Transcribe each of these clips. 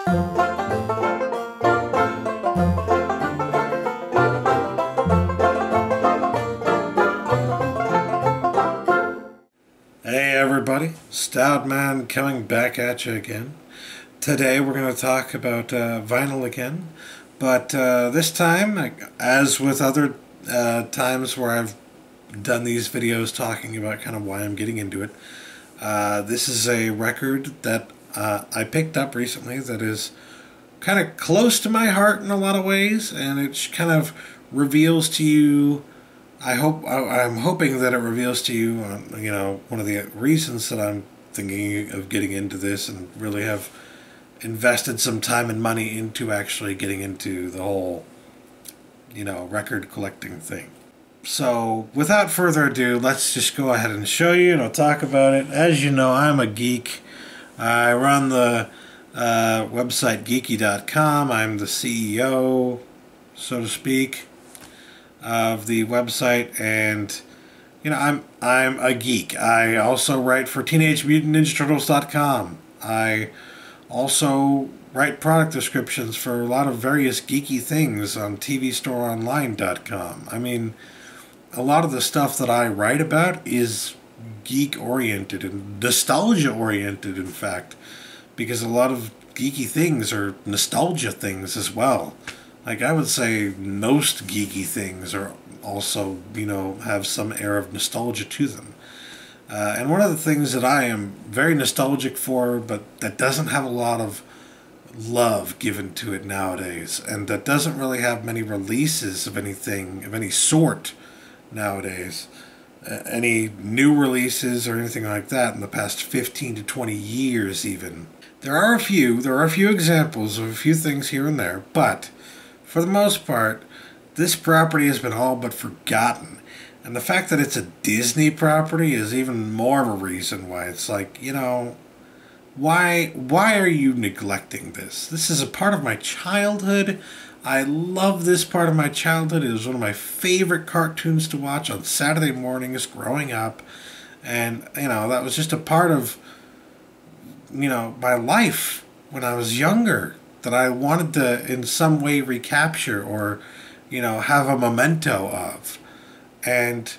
Hey everybody, Stout Man coming back at you again. Today we're going to talk about vinyl again, but this time, as with other times where I've done these videos talking about kind of why I'm getting into it, this is a record that I picked up recently that is kind of close to my heart in a lot of ways, and it kind of reveals to you, I'm hoping that it reveals to you, one of the reasons that I'm thinking of getting into this and really have invested some time and money into actually getting into the whole, record collecting thing. So, without further ado, let's just go ahead and show you, and I'll talk about it. As you know, I'm a geek. I run the website geeky.com. I'm the CEO, so to speak, of the website, and I'm a geek. I also write for teenagemutantninjaturtles.com. I also write product descriptions for a lot of various geeky things on tvstoreonline.com. I mean, a lot of the stuff that I write about is geek oriented and nostalgia oriented, in fact, because a lot of geeky things are nostalgia things as well. Like, I would say most geeky things are also, have some air of nostalgia to them. And one of the things that I am very nostalgic for, but that doesn't have a lot of love given to it nowadays, and that doesn't really have many releases of anything, of any sort nowadays, any new releases or anything like that in the past 15 to 20 years even. There are a few examples of a few things here and there, but for the most part, this property has been all but forgotten. And the fact that it's a Disney property is even more of a reason why it's like, why are you neglecting this? This is a part of my childhood. I love this part of my childhood. It was one of my favorite cartoons to watch on Saturday mornings growing up. And, that was just a part of, my life when I was younger, that I wanted to in some way recapture or, have a memento of. And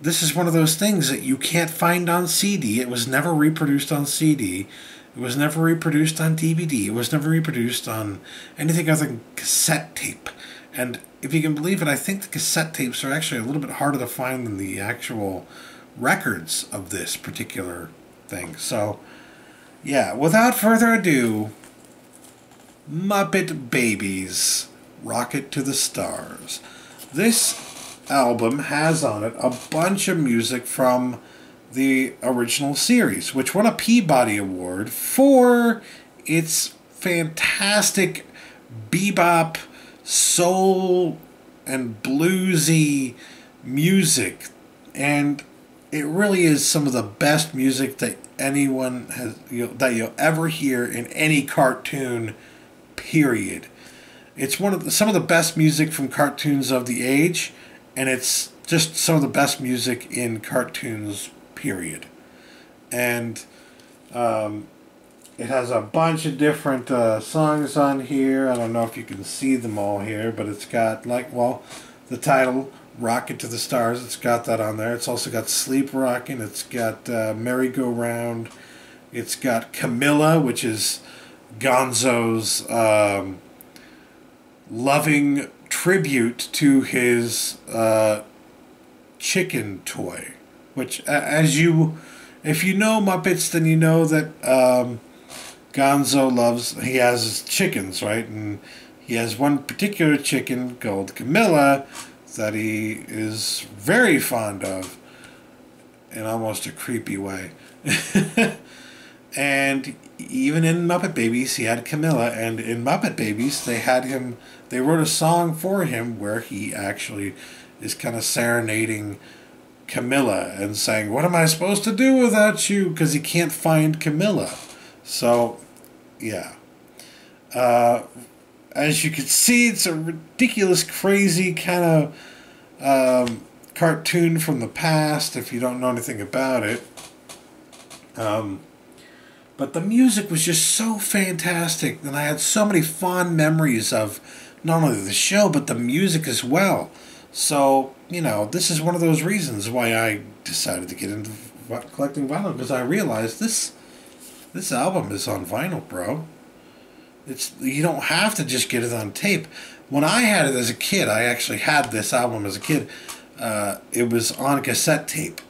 this is one of those things that you can't find on CD. It was never reproduced on CD. It was never reproduced on DVD. It was never reproduced on anything other than cassette tape. And if you can believe it, I think the cassette tapes are actually a little bit harder to find than the actual records of this particular thing. So, yeah, without further ado, Muppet Babies, Rocket to the Stars. This album has on it a bunch of music from the original series, which won a Peabody Award for its fantastic bebop, soul, and bluesy music. And it really is some of the best music that anyone has, that you'll ever hear in any cartoon, period. It's some of the best music from cartoons of the age, and it's just some of the best music in cartoons, period. And it has a bunch of different songs on here. I don't know if you can see them all here, but it's got, the title, Rocket to the Stars, it's got that on there. It's also got Sleep Rockin', it's got Merry-Go-Round, it's got Camilla, which is Gonzo's loving tribute to his chicken toy, which, if you know Muppets, then you know that Gonzo he has his chickens, right? And he has one particular chicken called Camilla that he is very fond of in almost a creepy way. And even in Muppet Babies, he had Camilla, and in Muppet Babies, they wrote a song for him where he actually is kind of serenading Camilla and saying, "What am I supposed to do without you?" Because he can't find Camilla. So, yeah. As you can see, it's a ridiculous, crazy kind of cartoon from the past, if you don't know anything about it. But the music was just so fantastic, and I had so many fond memories of not only the show, but the music as well. So, this is one of those reasons why I decided to get into collecting vinyl, because I realized this album is on vinyl, bro. You don't have to just get it on tape. When I had it as a kid, I actually had this album as a kid. It was on cassette tape.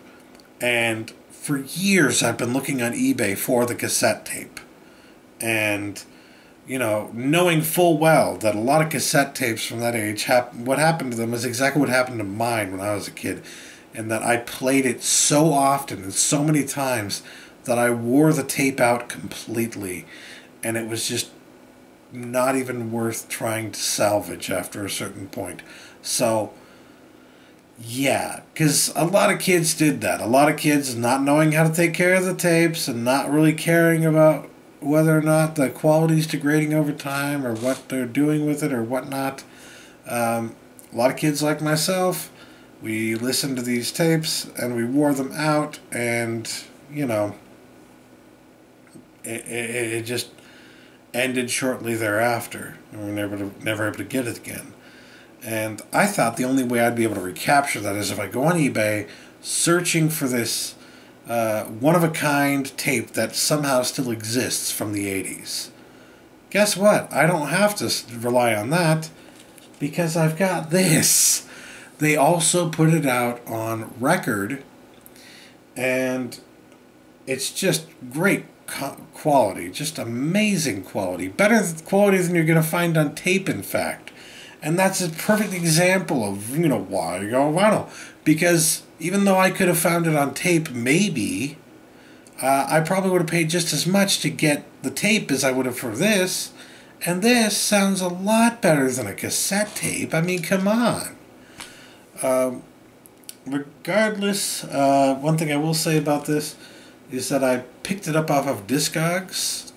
And for years I've been looking on eBay for the cassette tape. And, knowing full well that a lot of cassette tapes from that age, what happened to them is exactly what happened to mine when I was a kid. And that I played it so often and so many times that I wore the tape out completely. And it was just not even worth trying to salvage after a certain point. So, yeah, because a lot of kids did that. A lot of kids not knowing how to take care of the tapes and not really caring about whether or not the quality is degrading over time or what they're doing with it or whatnot. A lot of kids like myself, we listened to these tapes and we wore them out, and, it just ended shortly thereafter, and we were never able to get it again. And I thought the only way I'd be able to recapture that is if I go on eBay searching for this one-of-a-kind tape that somehow still exists from the 80s. Guess what? I don't have to rely on that, because I've got this. They also put it out on record, and it's just great quality, just amazing quality, better quality than you're going to find on tape, in fact. And that's a perfect example of why you go vinyl, because even though I could have found it on tape, maybe I probably would have paid just as much to get the tape as I would have for this, and this sounds a lot better than a cassette tape. I mean, come on. Regardless, one thing I will say about this is that I picked it up off of Discogs.com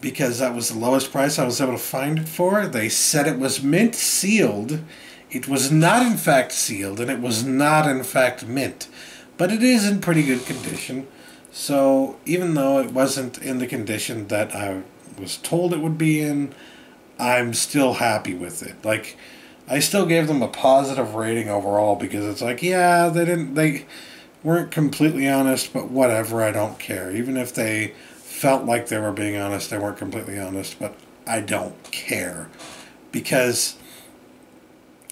because that was the lowest price I was able to find it for. They said it was mint sealed. It was not in fact sealed, and it was not in fact mint. But it is in pretty good condition. So even though it wasn't in the condition that I was told it would be in, I'm still happy with it. Like, I still gave them a positive rating overall, because it's like, yeah, they weren't completely honest, but whatever, I don't care. Even if they felt like they were being honest, they weren't completely honest, but I don't care, because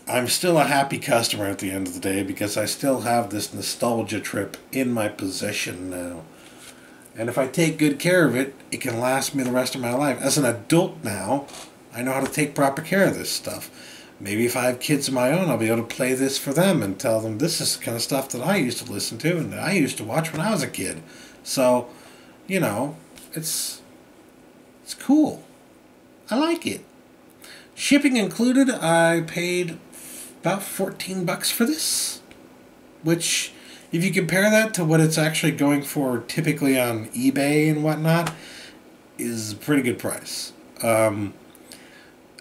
I'm still a happy customer at the end of the day, because I still have this nostalgia trip in my possession now. And if I take good care of it, it can last me the rest of my life. As an adult now, I know how to take proper care of this stuff. Maybe if I have kids of my own, I'll be able to play this for them and tell them this is the kind of stuff that I used to listen to and that I used to watch when I was a kid. So, it's cool. I like it. Shipping included, I paid about $14 for this, which, if you compare that to what it's actually going for typically on eBay and whatnot, is a pretty good price.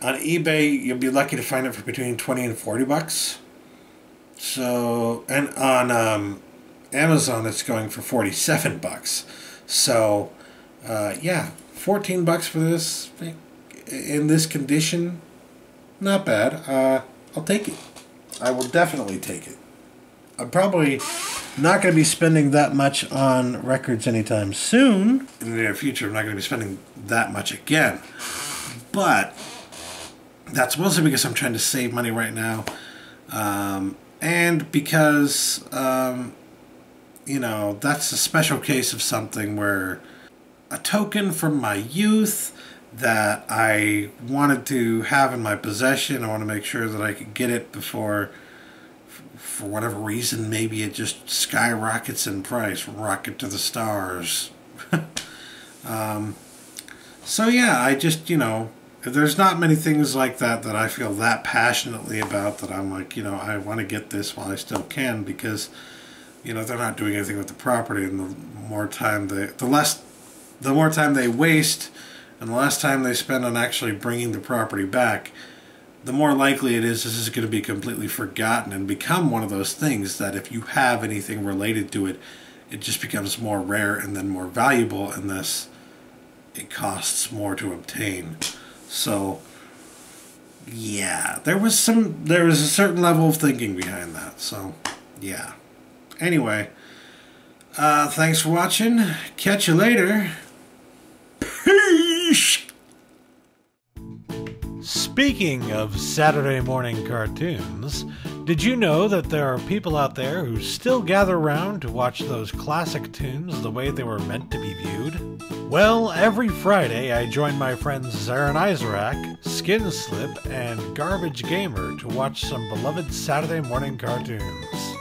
On eBay, you'll be lucky to find it for between $20 and $40. So, and on Amazon, it's going for $47. So, yeah, $14 for this in this condition, not bad. I'll take it. I will definitely take it. I'm probably not going to be spending that much on records anytime soon. In the near future, I'm not going to be spending that much again. But that's mostly because I'm trying to save money right now. And because, that's a special case of something where a token from my youth that I wanted to have in my possession. I want to make sure that I could get it before, for whatever reason, maybe it just skyrockets in price. Rocket to the stars. So yeah, I just, there's not many things like that I feel that passionately about, that I'm like, I want to get this while I still can, because, they're not doing anything with the property, and the more time the more time they waste, and the less time they spend on actually bringing the property back, the more likely it is this is going to be completely forgotten and become one of those things that if you have anything related to it, it just becomes more rare and then more valuable, and thus it costs more to obtain. So yeah, there was a certain level of thinking behind that. So yeah. Anyway, thanks for watching. Catch you later. Peace. Speaking of Saturday morning cartoons, did you know that there are people out there who still gather around to watch those classic tunes the way they were meant to be viewed? Well, every Friday I join my friends Zarin Isaac, Skin Slip, and Garbage Gamer to watch some beloved Saturday morning cartoons.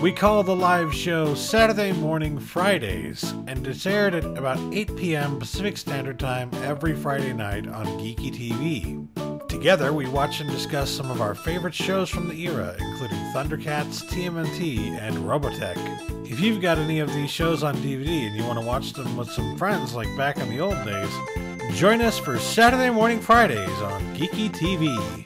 We call the live show Saturday Morning Fridays, and it's aired at about 8 p.m. Pacific Standard Time every Friday night on Geeky TV. Together, we watch and discuss some of our favorite shows from the era, including Thundercats, TMNT, and Robotech. If you've got any of these shows on DVD and you want to watch them with some friends like back in the old days, join us for Saturday Morning Fridays on Geeky TV.